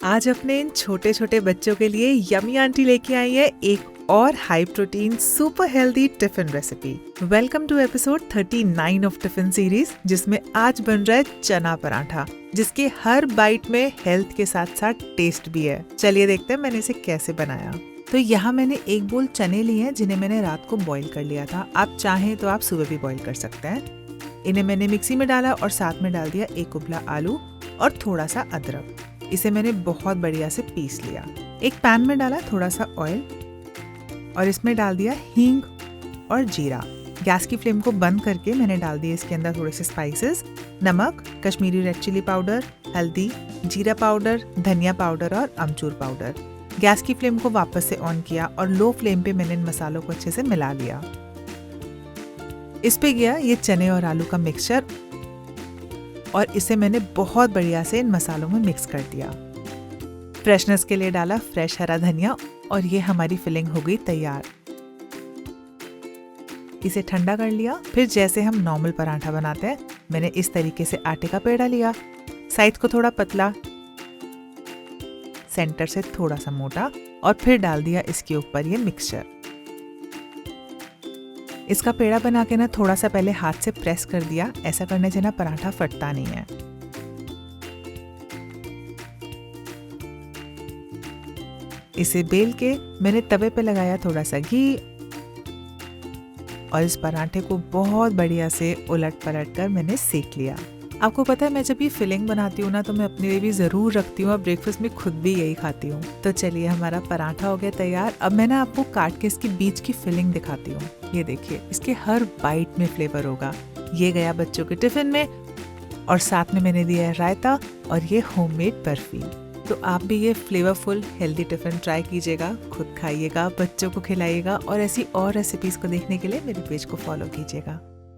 आज अपने इन छोटे छोटे बच्चों के लिए यमी आंटी लेके आई है एक और high protein super healthy tiffin recipe. Welcome to episode 39 of tiffin series, जिसमें आज बन रहा है चना पराठा, जिसके हर बाइट में हेल्थ के साथ साथ टेस्ट भी है। चलिए देखते हैं मैंने इसे कैसे बनाया। तो यहाँ मैंने एक बोल चने लिए हैं, जिन्हें मैंने रात को बॉईल कर लिया था। आप चाहें तो आप सुबह भी बॉईल कर सकते हैं। इन्हें मैंने मिक्सी में डाला और साथ में डाल दिया एक उबला आलू और थोड़ा सा अदरक। इसे मैंने बहुत बढ़िया से पीस लिया। एक पैन में डाला थोड़ा सा ऑयल और इसमें डाल दिया हींग और जीरा। गैस की फ्लेम को बंद करके मैंने डाल दिए इसके अंदर थोड़े से स्पाइसेस, नमक, कश्मीरी रेड चिली पाउडर, हल्दी, जीरा पाउडर, धनिया पाउडर और अमचूर पाउडर। गैस की फ्लेम को वापस से ऑन किया और लो फ्लेम पे मैंने इन मसालों को अच्छे से मिला लिया। इस पे गया ये चने और आलू का मिक्सचर और इसे मैंने बहुत बढ़िया से इन मसालों में मिक्स कर दिया। फ्रेशनेस के लिए डाला फ्रेश हरा धनिया और ये हमारी फिलिंग हो गई तैयार। इसे ठंडा कर लिया। फिर जैसे हम नॉर्मल पराठा बनाते हैं, मैंने इस तरीके से आटे का पेड़ा लिया, साइड को थोड़ा पतला, सेंटर से थोड़ा सा मोटा, और फिर डाल दिया इसके ऊपर ये मिक्सचर। इसका पेड़ा बना के ना थोड़ा सा पहले हाथ से प्रेस कर दिया। ऐसा करने से ना पराठा फटता नहीं है। इसे बेल के मैंने तवे पे लगाया थोड़ा सा घी और इस पराठे को बहुत बढ़िया से उलट पलट कर मैंने सेक लिया। आपको पता है, मैं जब ये फिलिंग बनाती हूँ ना तो मैं अपने लिए भी जरूर रखती हूँ और ब्रेकफास्ट में खुद भी यही खाती हूँ। तो चलिए, हमारा पराठा हो गया तैयार। अब मैं ना आपको काट के इसकी बीच की फिलिंग दिखाती हूँ। ये देखिए, इसके हर बाइट में फ्लेवर होगा। ये गया बच्चों के टिफिन में और साथ में मैंने दिया है रायता और ये होममेड बर्फी। तो आप भी ये फ्लेवरफुल हेल्दी टिफिन ट्राई कीजिएगा, खुद खाइएगा, बच्चों को खिलाइएगा और ऐसी और रेसिपीज को देखने के लिए मेरे पेज को फॉलो कीजिएगा।